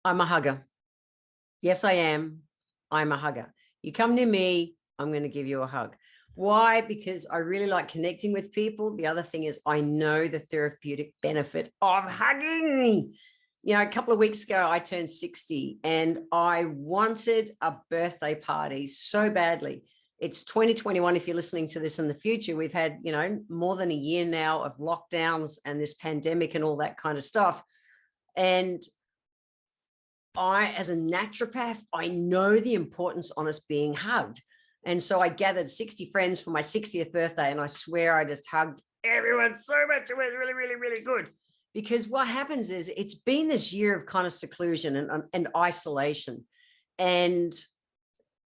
I'm a hugger. Yes, I am. I'm a hugger. You come near me, I'm going to give you a hug. Why? Because I really like connecting with people. The other thing is I know the therapeutic benefit of hugging. You know, a couple of weeks ago, I turned 60 and I wanted a birthday party so badly. It's 2021. If you're listening to this in the future, we've had, you know, more than a year now of lockdowns and this pandemic and all that kind of stuff. And I, as a naturopath, I know the importance on us being hugged. And so I gathered 60 friends for my 60th birthday. And I swear I just hugged everyone so much. It was really, really, really good. Because what happens is it's been this year of kind of seclusion and isolation. And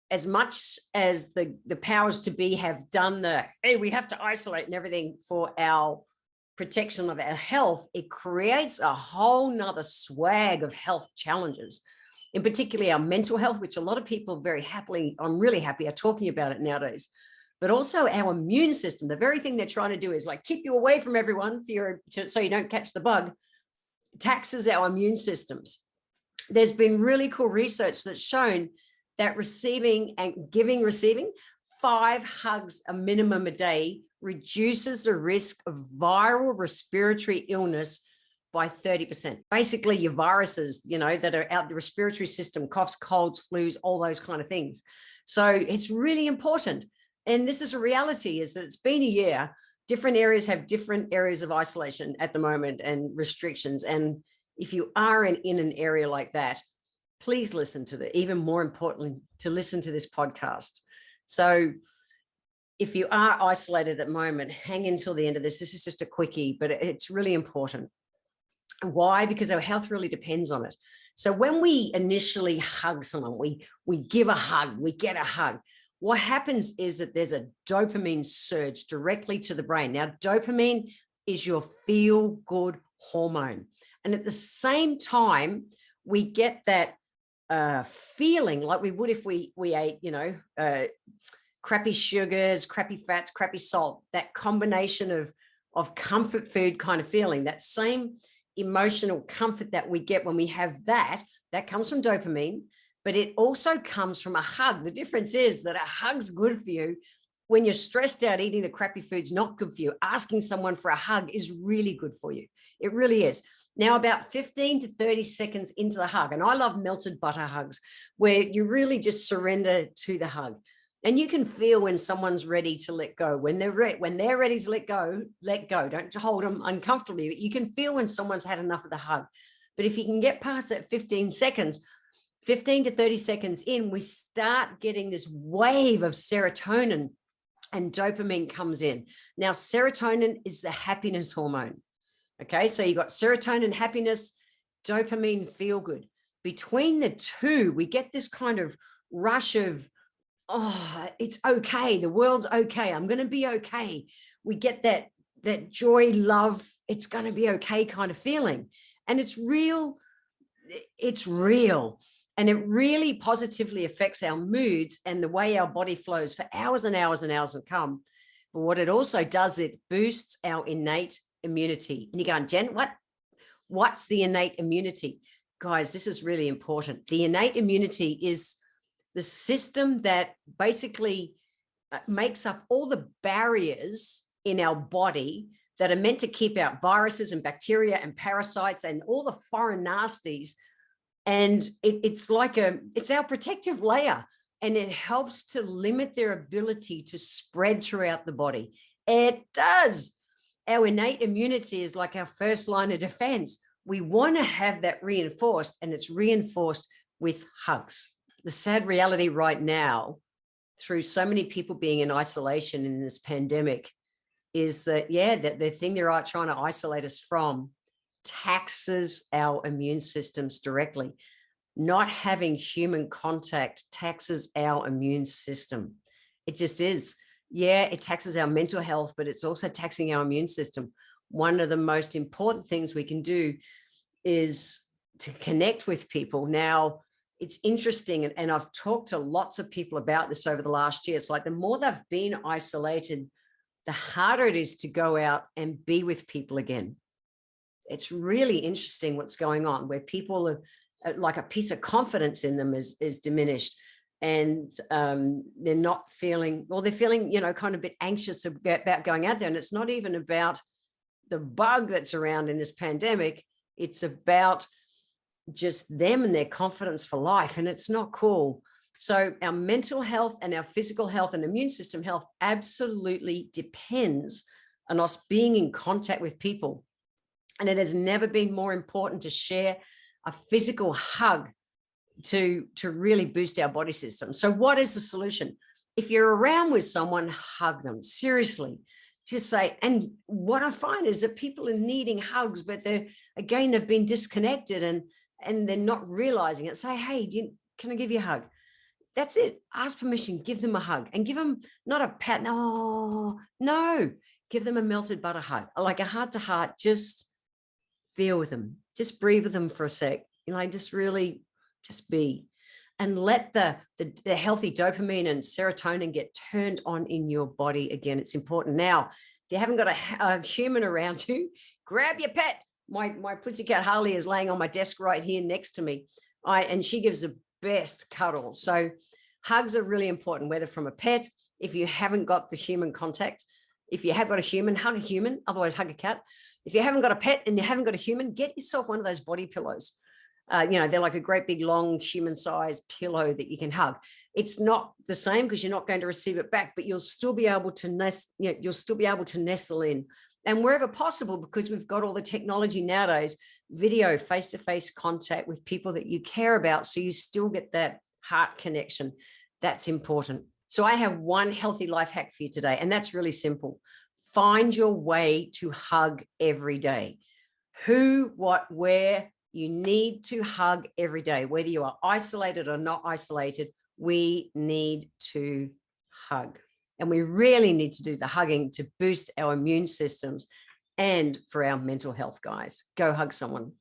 as much as the powers to be have done the, hey, we have to isolate and everything for our protection of our health, it creates a whole nother swag of health challenges, in particularly our mental health, which a lot of people very happily, I'm really happy, are talking about it nowadays, but also our immune system. The very thing they're trying to do is like keep you away from everyone so you don't catch the bug, taxes our immune systems. There's been really cool research that's shown that receiving 5 hugs a minimum a day reduces the risk of viral respiratory illness by 30%. Basically your viruses, you know, that are out the respiratory system, coughs, colds, flus, all those kind of things. So it's really important. And this is a reality, is that it's been a year. Different areas have different areas of isolation at the moment and restrictions. And if you are in an area like that, please listen to even more importantly, to listen to this podcast. So if you are isolated at the moment, hang until the end of this. This is just a quickie, but it's really important. Why? Because our health really depends on it. So when we initially hug someone, we give a hug, we get a hug. What happens is that there's a dopamine surge directly to the brain. Now, dopamine is your feel-good hormone. And at the same time, we get that feeling like we would if we ate, you know, crappy sugars, crappy fats, crappy salt, that combination of comfort food kind of feeling, that same emotional comfort that we get when we have that comes from dopamine, but it also comes from a hug. The difference is that a hug's good for you. When you're stressed out, eating the crappy food's not good for you. Asking someone for a hug is really good for you. It really is. Now, about 15 to 30 seconds into the hug, and I love melted butter hugs, where you really just surrender to the hug. And you can feel when someone's ready to let go. When they're ready to let go, let go. Don't hold them uncomfortably. But you can feel when someone's had enough of the hug. But if you can get past that 15 to 30 seconds in, we start getting this wave of serotonin and dopamine comes in. Now, serotonin is the happiness hormone. Okay, so you've got serotonin, happiness, dopamine, feel good. Between the two, we get this kind of rush of, oh, it's okay. The world's okay. I'm going to be okay. We get that joy, love, it's going to be okay kind of feeling. And it's real. It's real. And it really positively affects our moods and the way our body flows for hours and hours and hours to come. But what it also does, it boosts our innate immunity. And you're going, Jen, what's the innate immunity? Guys, this is really important. The innate immunity is the system that basically makes up all the barriers in our body that are meant to keep out viruses and bacteria and parasites and all the foreign nasties. And it's our protective layer, and it helps to limit their ability to spread throughout the body. It does. Our innate immunity is like our first line of defense. We want to have that reinforced, and it's reinforced with hugs. The sad reality right now, through so many people being in isolation in this pandemic, is that, yeah, that the thing they're trying to isolate us from taxes our immune systems directly. Not having human contact taxes our immune system. It just is. Yeah, it taxes our mental health, but it's also taxing our immune system. One of the most important things we can do is to connect with people. Now, it's interesting, and I've talked to lots of people about this over the last year. It's like the more they've been isolated, the harder it is to go out and be with people again. It's really interesting what's going on, where people like a piece of confidence in them is diminished. And they're not feeling, well, they're feeling, kind of a bit anxious about going out there. And it's not even about the bug that's around in this pandemic. It's about just them and their confidence for life. And it's not cool. So our mental health and our physical health and immune system health absolutely depends on us being in contact with people. And it has never been more important to share a physical hug to really boost our body system. So what is the solution? If you're around with someone, hug them. Seriously. Just say, and what I find is that people are needing hugs, but they've been disconnected and they're not realizing it. Say, hey, can I give you a hug? That's it. Ask permission, give them a hug, and give them not a pat. No, give them a melted butter hug, like a heart to heart. Just feel with them, just breathe with them for a sec. Just really just be, and let the healthy dopamine and serotonin get turned on in your body again. It's important. Now, if you haven't got a human around you, grab your pet. My pussycat Harley is laying on my desk right here next to me. And she gives the best cuddles. So hugs are really important, whether from a pet, if you haven't got the human contact. If you have got a human, hug a human, otherwise hug a cat. If you haven't got a pet and you haven't got a human, get yourself one of those body pillows. They're like a great big long human-sized pillow that you can hug. It's not the same because you're not going to receive it back, but you'll still be able to nestle in. And wherever possible, because we've got all the technology nowadays, video, face-to-face contact with people that you care about, so you still get that heart connection. That's important. So I have one healthy life hack for you today, and that's really simple. Find your way to hug every day. Who, what, where. You need to hug every day, whether you are isolated or not isolated. We need to hug, and we really need to do the hugging to boost our immune systems and for our mental health, guys. Go hug someone.